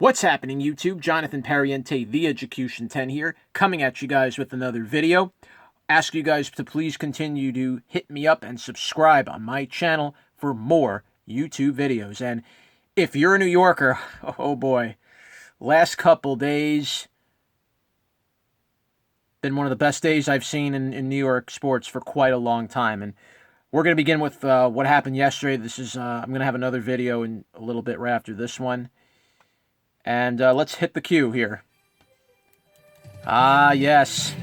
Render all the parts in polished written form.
What's happening, YouTube? Jonathan Pariente, the Execution 10 here, coming at you guys with another video. Ask you guys to please continue to hit me up and subscribe on my channel for more YouTube videos. And if you're a New Yorker, oh boy, last couple days been one of the best days I've seen in New York sports for quite a long time. And we're going to begin with what happened yesterday. This is I'm going to have another video in a little bit right after this one. And let's hit the cue here. Ah, yes.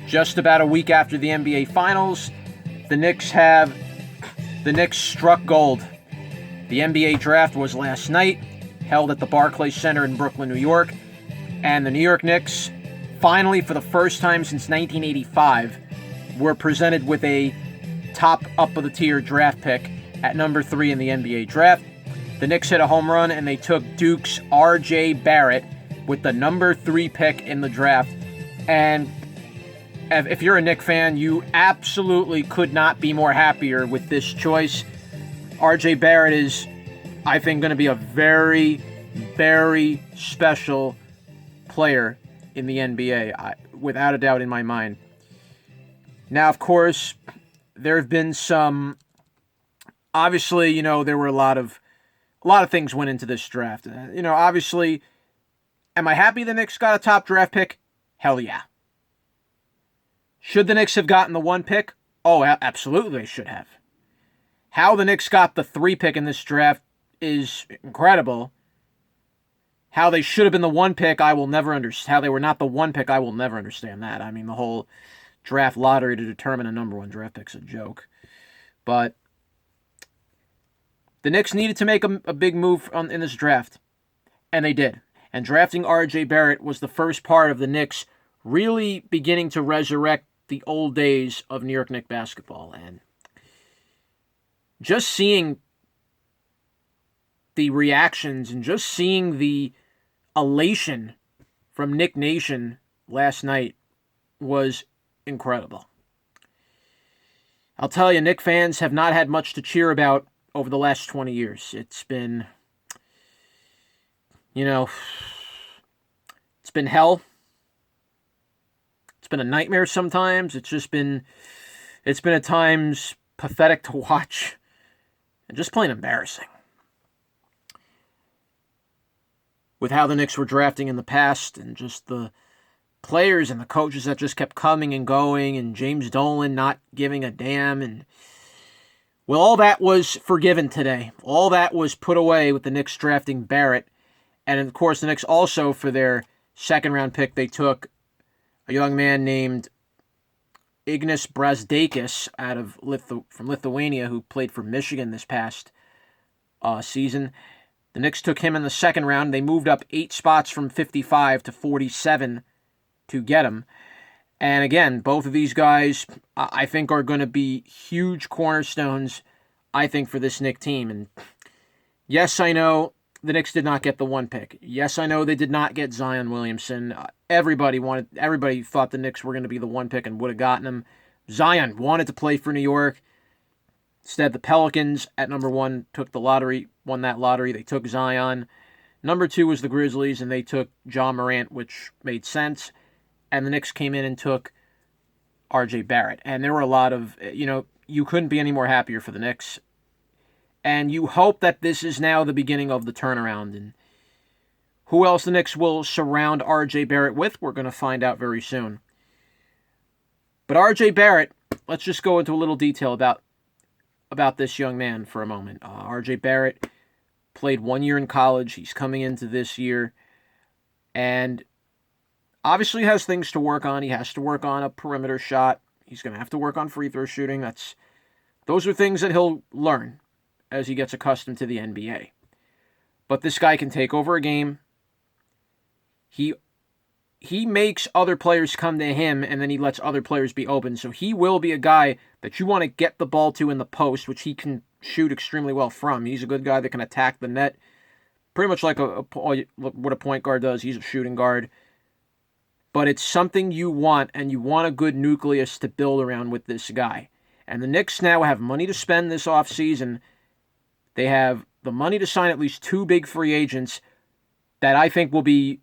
Just about a week after the NBA Finals, the Knicks struck gold. The NBA draft was last night, held at the Barclays Center in Brooklyn, New York. And the New York Knicks, finally for the first time since 1985, were presented with a top up-of-the-tier draft pick at number 3 in the NBA draft. The Knicks hit a home run, and they took Duke's R.J. Barrett with the number 3 pick in the draft. And if you're a Knicks fan, you absolutely could not be more happier with this choice. R.J. Barrett is, I think, going to be a very, very special player in the NBA, without a doubt in my mind. Now, of course, there have been some, obviously, there were a lot of things went into this draft. Obviously, am I happy the Knicks got a top draft pick? Hell yeah. Should the Knicks have gotten the 1 pick? Oh, absolutely they should have. How the Knicks got the 3 pick in this draft is incredible. How they should have been the 1 pick, I will never understand. How they were not the 1 pick, I will never understand that. I mean, the whole draft lottery to determine a number 1 draft pick's a joke. But the Knicks needed to make a big move in this draft, and they did. And drafting R.J. Barrett was the first part of the Knicks really beginning to resurrect the old days of New York Knicks basketball. And just seeing the reactions and just seeing the elation from Knick Nation last night was incredible. I'll tell you, Knicks fans have not had much to cheer about over the last 20 years. It's been, it's been hell. It's been a nightmare sometimes. It's been at times pathetic to watch and just plain embarrassing. With how the Knicks were drafting in the past and just the players and the coaches that just kept coming and going, and James Dolan not giving a damn. And well, all that was forgiven today. All that was put away with the Knicks drafting Barrett. And of course, the Knicks also, for their second-round pick, they took a young man named Ignas Brazdeikis from Lithuania, who played for Michigan this past season. The Knicks took him in the second round. They moved up 8 spots from 55 to 47 to get him. And again, both of these guys, I think, are going to be huge cornerstones, I think, for this Knicks team. And yes, I know the Knicks did not get the 1 pick. Yes, I know they did not get Zion Williamson. Everybody thought the Knicks were going to be the 1 pick and would have gotten him. Zion wanted to play for New York. Instead, the Pelicans at number 1 took the lottery, won that lottery. They took Zion. Number 2 was the Grizzlies, and they took Ja Morant, which made sense. And the Knicks came in and took R.J. Barrett. And there were a lot of, you couldn't be any more happier for the Knicks. And you hope that this is now the beginning of the turnaround. And who else the Knicks will surround R.J. Barrett with, we're going to find out very soon. But R.J. Barrett, let's just go into a little detail about this young man for a moment. R.J. Barrett played 1 year in college. He's coming into this year. And obviously has things to work on. He has to work on a perimeter shot. He's going to have to work on free throw shooting. Those are things that he'll learn as he gets accustomed to the NBA. But this guy can take over a game. He makes other players come to him, and then he lets other players be open. So he will be a guy that you want to get the ball to in the post, which he can shoot extremely well from. He's a good guy that can attack the net. Pretty much like what a point guard does. He's a shooting guard. But it's something you want, and you want a good nucleus to build around with this guy. And the Knicks now have money to spend this offseason. They have the money to sign at least 2 big free agents. that I think will be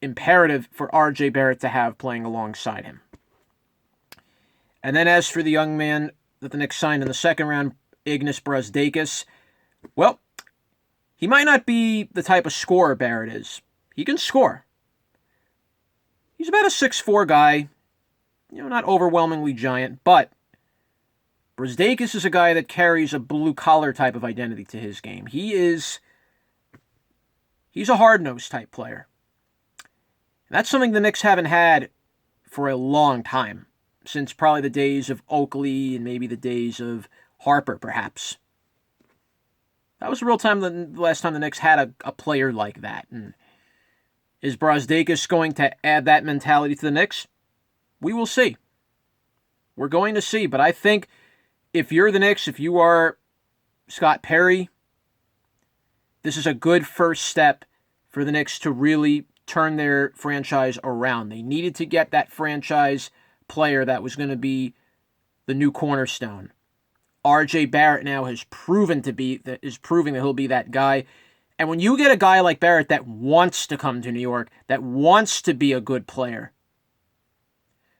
imperative for R.J. Barrett to have playing alongside him. And then as for the young man that the Knicks signed in the second round, Ignas Brazdeikis, well, he might not be the type of scorer Barrett is. He can score. He's about a 6'4" guy, not overwhelmingly giant, but Brazdeikis is a guy that carries a blue-collar type of identity to his game. He's a hard-nosed type player. And that's something the Knicks haven't had for a long time, since probably the days of Oakley and maybe the days of Harper, perhaps. That was the last time the Knicks had a player like that. And is Brazdeikis going to add that mentality to the Knicks? We will see. We're going to see. But I think if you're the Knicks, if you are Scott Perry, this is a good first step for the Knicks to really turn their franchise around. They needed to get that franchise player that was going to be the new cornerstone. R.J. Barrett now is proving that he'll be that guy. And when you get a guy like Barrett that wants to come to New York, that wants to be a good player,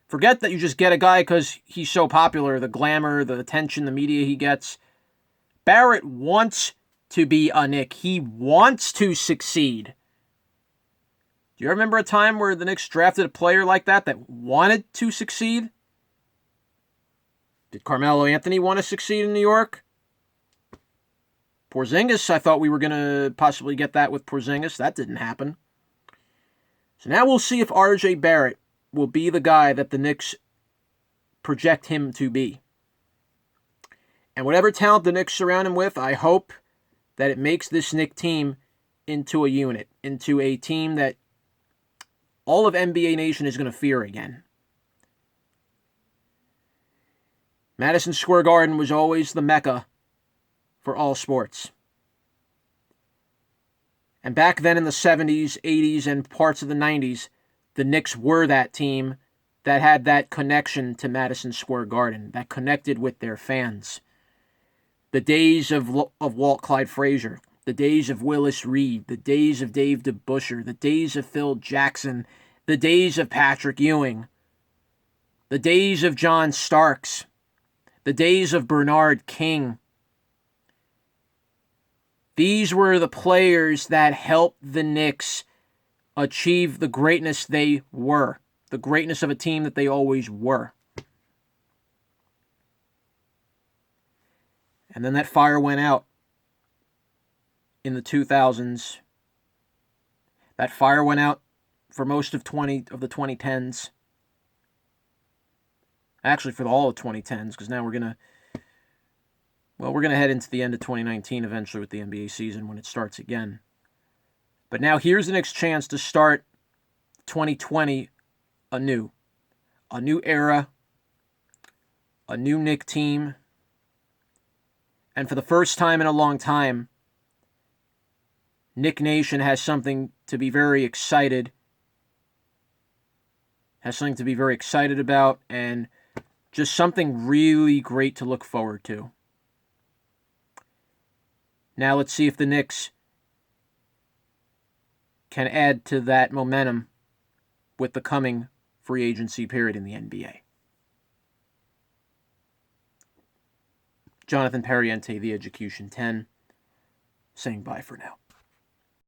forget that you just get a guy because he's so popular, the glamour, the attention, the media he gets. Barrett wants to be a Knick. He wants to succeed. Do you remember a time where the Knicks drafted a player like that wanted to succeed? Did Carmelo Anthony want to succeed in New York? Porzingis, I thought we were going to possibly get that with Porzingis. That didn't happen. So now we'll see if R.J. Barrett will be the guy that the Knicks project him to be. And whatever talent the Knicks surround him with, I hope that it makes this Knicks team into a unit, into a team that all of NBA Nation is going to fear again. Madison Square Garden was always the mecca for all sports. And back then in the 70s, 80s, and parts of the 90s, the Knicks were that team that had that connection to Madison Square Garden, that connected with their fans. The days of Walt Clyde Frazier, the days of Willis Reed, the days of Dave DeBusschere, the days of Phil Jackson, the days of Patrick Ewing, the days of John Starks, the days of Bernard King. These were the players that helped the Knicks achieve the greatness they were, the greatness of a team that they always were. And then that fire went out in the 2000s. That fire went out for most of the 2010s. Actually, for all of 2010s, because now we're going to head into the end of 2019 eventually with the NBA season when it starts again. But now here's the Knicks' chance to start 2020 anew. A new era, a new Knicks team, and for the first time in a long time, Knicks Nation has something to be very excited about, and just something really great to look forward to. Now let's see if the Knicks can add to that momentum with the coming free agency period in the NBA. Jonathan Perriente, The Execution 10, saying bye for now.